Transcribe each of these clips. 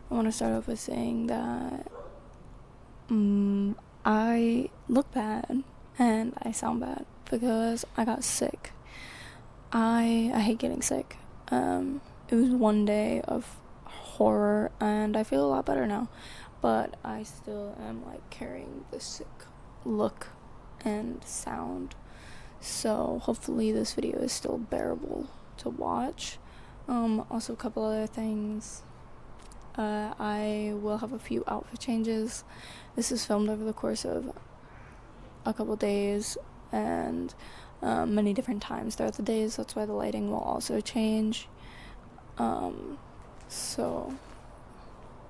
I want to start off with saying that I look bad and I sound bad because I got sick. I hate getting sick. It was one day of horror and I feel a lot better now, but I still am like carrying the sick look and sound. So hopefully this video is still bearable to watch. Also a couple other things. I will have a few outfit changes. This is filmed over the course of a couple days and many different times throughout the days. That's why the lighting will also change. So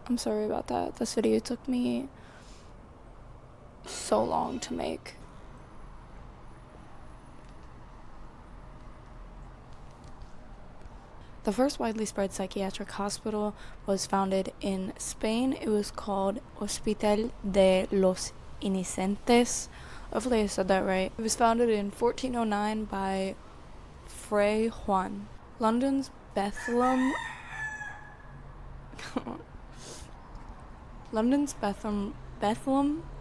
I'm sorry about that. This video took me so long to make. The first widely spread psychiatric hospital was founded in Spain. It was called Hospital de los Inocentes. Hopefully I said that right. It was founded in 1409 by Fray Juan. London's Bethlehem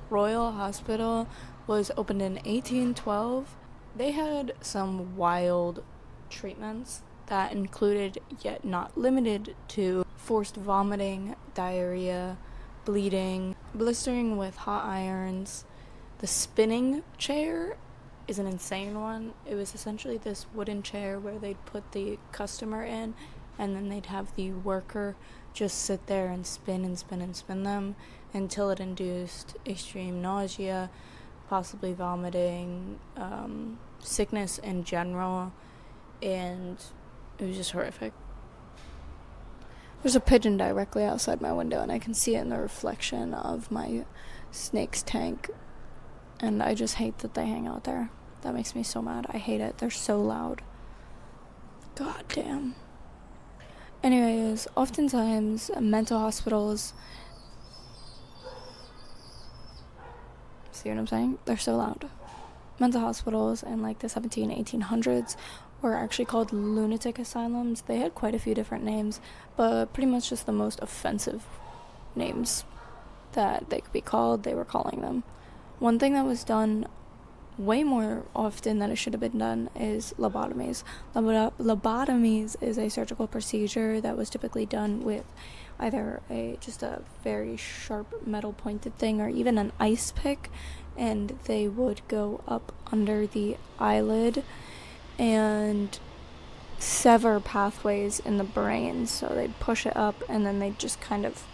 Royal Hospital was opened in 1812. They had some wild treatments that included, yet not limited to, forced vomiting, diarrhea, bleeding, blistering with hot irons. The spinning chair is an insane one. It was essentially this wooden chair where they'd put the customer in and then they'd have the worker just sit there and spin and spin and spin them until it induced extreme nausea, possibly vomiting, sickness in general, and it was just horrific. There's a pigeon directly outside my window and I can see it in the reflection of my snake's tank, and I just hate that they hang out there. That makes me so mad. I hate it. They're so loud. God damn. Anyways, oftentimes mental hospitals, see what I'm saying? They're so loud. Mental hospitals in like the 1800s were actually called lunatic asylums. They had quite a few different names, but pretty much just the most offensive names that they could be called, they were calling them. One thing that was done way more often than it should have been done is lobotomies. Lobotomies is a surgical procedure that was typically done with either just a very sharp metal pointed thing or even an ice pick, and they would go up under the eyelid and sever pathways in the brain. So they'd push it up and then they'd just kind of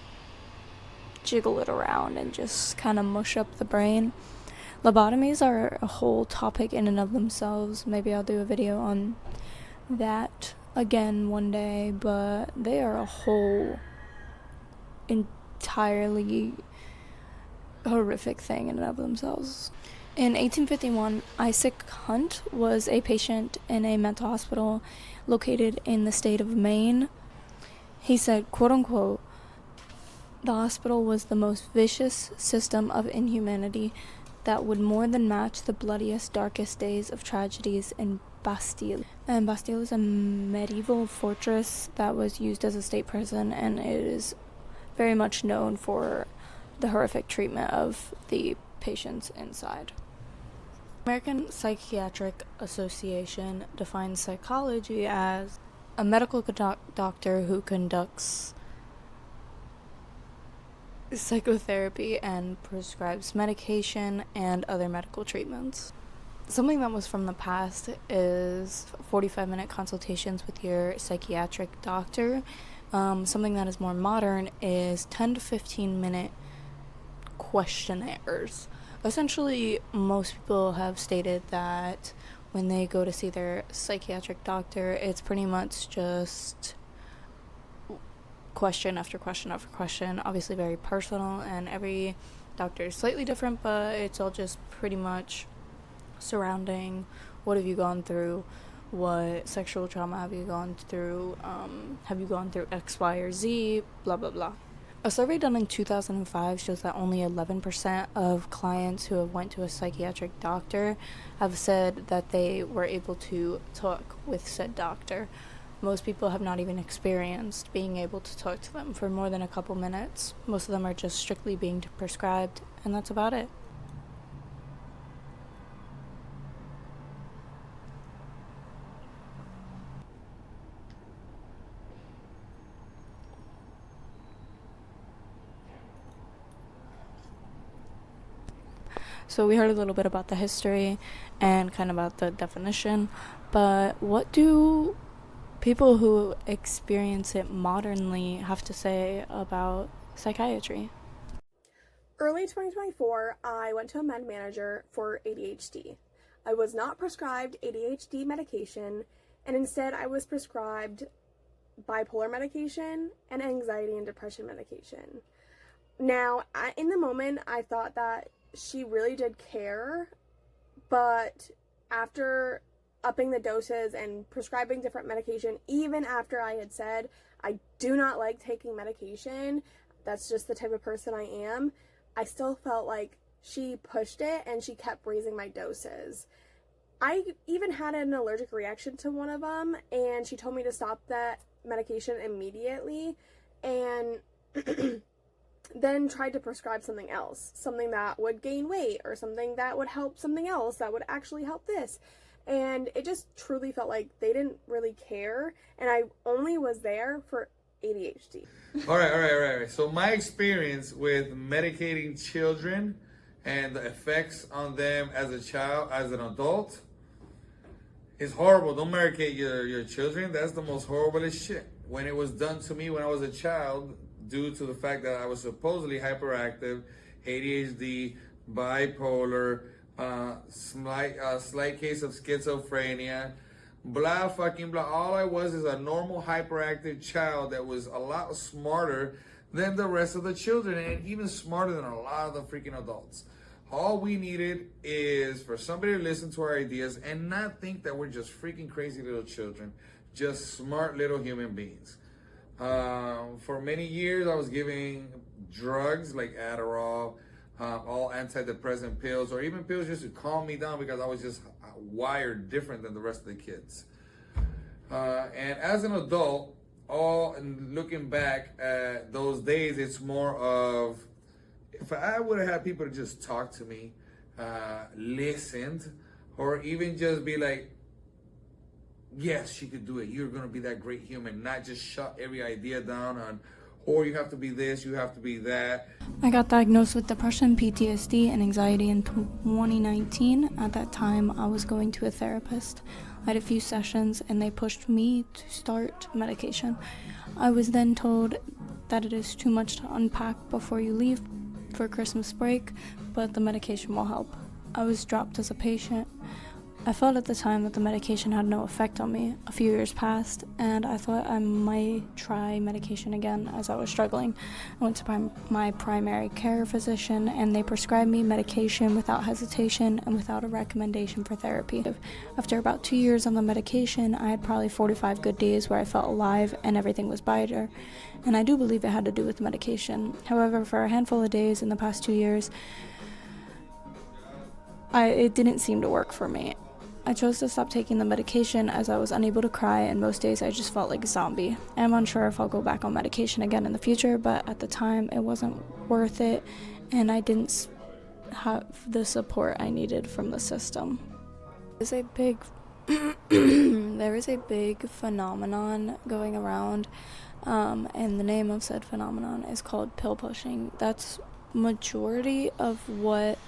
jiggle it around and just kind of mush up the brain. Lobotomies are a whole topic in and of themselves. Maybe I'll do a video on that again one day, but they are a whole entirely horrific thing in and of themselves. In 1851, Isaac Hunt was a patient in a mental hospital located in the state of Maine. He said, quote unquote, "The hospital was the most vicious system of inhumanity that would more than match the bloodiest, darkest days of tragedies in Bastille." And Bastille is a medieval fortress that was used as a state prison, and it is very much known for the horrific treatment of the patients inside. American Psychiatric Association defines psychology as a medical doctor who conducts psychotherapy and prescribes medication and other medical treatments. Something that was from the past is 45-minute consultations with your psychiatric doctor. Something that is more modern is 10 to 15-minute questionnaires. Essentially, most people have stated that when they go to see their psychiatric doctor, it's pretty much just question after question after question, obviously very personal, and every doctor is slightly different, but it's all just pretty much surrounding what have you gone through, what sexual trauma have you gone through, have you gone through X, Y, or Z, blah, blah, blah. A survey done in 2005 shows that only 11% of clients who have went to a psychiatric doctor have said that they were able to talk with said doctor. most people have not even experienced being able to talk to them for more than a couple minutes. Most of them are just strictly being prescribed, and that's about it. So we heard a little bit about the history and kind of about the definition, but what do people who experience it modernly have to say about psychiatry? Early 2024, I went to a med manager for ADHD. I was not prescribed ADHD medication, and instead I was prescribed bipolar medication and anxiety and depression medication. Now, in the moment, I thought that she really did care, but after upping the doses and prescribing different medication, even after I had said, I do not like taking medication, that's just the type of person I am, I still felt like she pushed it and she kept raising my doses. I even had an allergic reaction to one of them, and she told me to stop that medication immediately, and then tried to prescribe something else, something that would gain weight or something that would help something else that would actually help this. And it just truly felt like they didn't really care, and I only was there for ADHD. All right. So my experience with medicating children and the effects on them as a child, as an adult, is horrible. Don't medicate your children. That's the most horriblest shit. When it was done to me when I was a child, due to the fact that I was supposedly hyperactive, ADHD, bipolar, slight case of schizophrenia, blah fucking blah. All I was is a normal hyperactive child that was a lot smarter than the rest of the children, and even smarter than a lot of the freaking adults. All we needed is for somebody to listen to our ideas and not think that we're just freaking crazy little children, just smart little human beings. For many years, I was giving drugs like Adderall, all antidepressant pills, or even pills just to calm me down because I was just wired different than the rest of the kids. And as an adult, looking back at those days, it's more of, if I would have had people to just talk to me, listened, or even just be like, yes, she could do it. You're going to be that great human, not just shut every idea down on, or you have to be this, you have to be that. I got diagnosed with depression, PTSD, and anxiety in 2019. At that time, I was going to a therapist. I had a few sessions, and they pushed me to start medication. I was then told that it is too much to unpack before you leave for Christmas break, but the medication will help. I was dropped as a patient. I felt at the time that the medication had no effect on me. A few years passed, and I thought I might try medication again as I was struggling. I went to my primary care physician, and they prescribed me medication without hesitation and without a recommendation for therapy. After about 2 years on the medication, I had probably 45 good days where I felt alive and everything was brighter. And I do believe it had to do with the medication. However, for a handful of days in the past 2 years, it didn't seem to work for me. I chose to stop taking the medication as I was unable to cry, and most days I just felt like a zombie. I'm unsure if I'll go back on medication again in the future, but at the time it wasn't worth it, and I didn't have the support I needed from the system. There is a big phenomenon going around, and the name of said phenomenon is called pill pushing. That's majority of what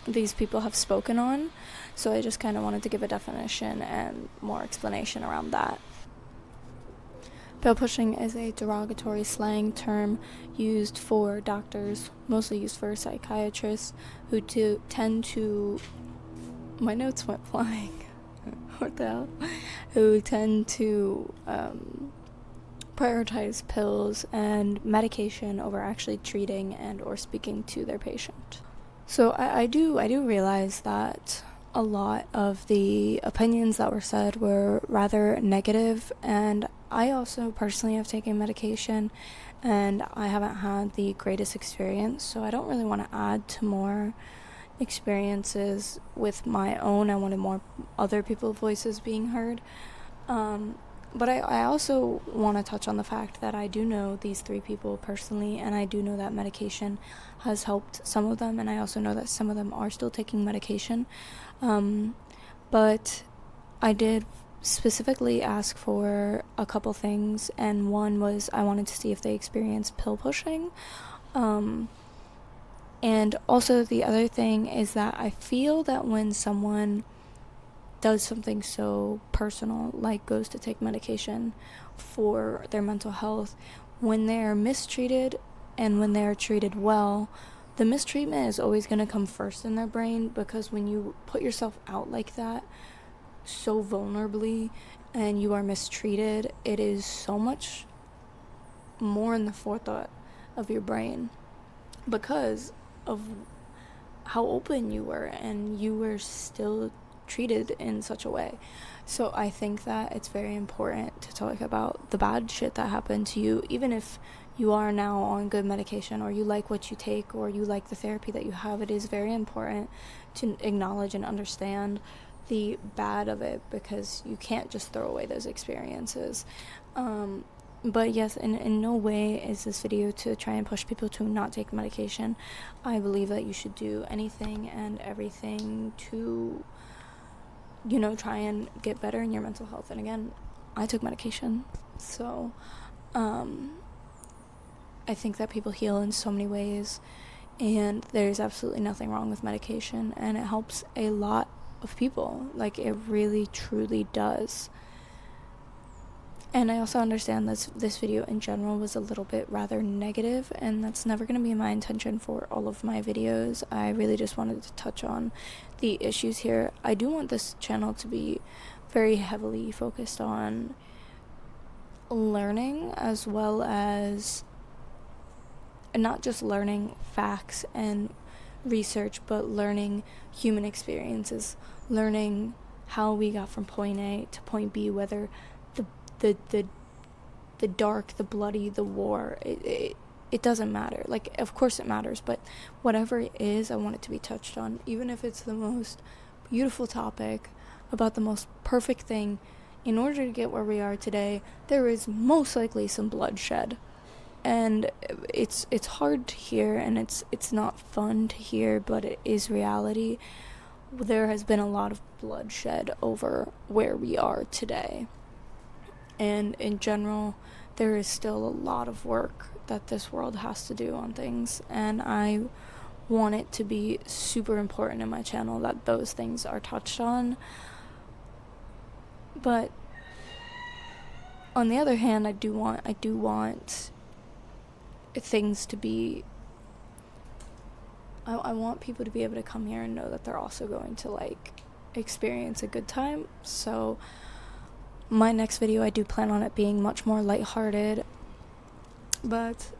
these people have spoken on, so I just kind of wanted to give a definition and more explanation around that. Pill pushing is a derogatory slang term used for doctors, mostly used for psychiatrists, who tend to... My notes went flying. What the hell? Who tend to prioritize pills and medication over actually treating and or speaking to their patient. So I do realize that a lot of the opinions that were said were rather negative, and I also personally have taken medication and I haven't had the greatest experience, so I don't really want to add to more experiences with my own. I wanted more other people's voices being heard. But I also want to touch on the fact that I do know these 3 people personally, and I do know that medication has helped some of them, and I also know that some of them are still taking medication. But I did specifically ask for a couple things, and one was I wanted to see if they experienced pill pushing. And also the other thing is that I feel that when someone does something so personal, like goes to take medication for their mental health, when they're mistreated and when they're treated well, the mistreatment is always going to come first in their brain, because when you put yourself out like that so vulnerably and you are mistreated, it is so much more in the forethought of your brain because of how open you were, and you were still treated in such a way. So I think that it's very important to talk about the bad shit that happened to you, even if you are now on good medication, or you like what you take, or you like the therapy that you have. It is very important to acknowledge and understand the bad of it, because you can't just throw away those experiences. But yes, in no way is this video to try and push people to not take medication. I believe that you should do anything and everything to, try and get better in your mental health. And again, I took medication, so I think that people heal in so many ways, and there's absolutely nothing wrong with medication, and it helps a lot of people. Like, it really truly does. And I also understand this video in general was a little bit rather negative, and that's never going to be my intention for all of my videos. I really just wanted to touch on the issues here. I do want this channel to be very heavily focused on learning, as well as not just learning facts and research, but learning human experiences, learning how we got from point A to point B, whether the dark, the bloody, the war, it doesn't matter. Like, of course it matters, but whatever it is, I want it to be touched on, even if it's the most beautiful topic about the most perfect thing. In order to get where we are today, there is most likely some bloodshed, and it's hard to hear, and it's not fun to hear, but it is reality. There has been a lot of bloodshed over where we are today. And in general, there is still a lot of work that this world has to do on things, and I want it to be super important in my channel that those things are touched on. But on the other hand, I do want things to be, I want people to be able to come here and know that they're also going to experience a good time. So my next video, I do plan on it being much more lighthearted, but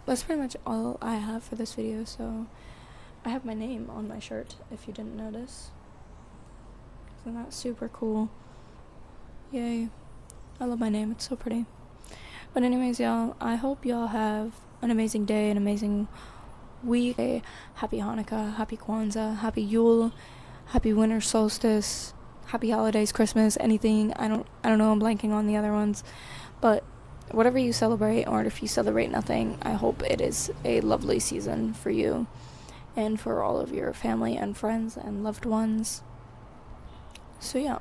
that's pretty much all I have for this video. So I have my name on my shirt, if you didn't notice. Isn't that super cool? Yay. I love my name, it's so pretty. But anyways, y'all, I hope y'all have an amazing day, an amazing week. Happy Hanukkah, happy Kwanzaa, happy Yule, happy winter solstice, happy holidays, Christmas, anything. I don't know, I'm blanking on the other ones. But whatever you celebrate, or if you celebrate nothing, I hope it is a lovely season for you and for all of your family and friends and loved ones. So yeah.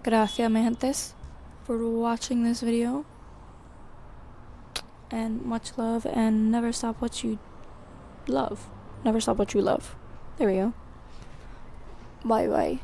Gracias, mi gentes, for watching this video. And much love, and never stop what you love. Never stop what you love. There we go. Bye bye.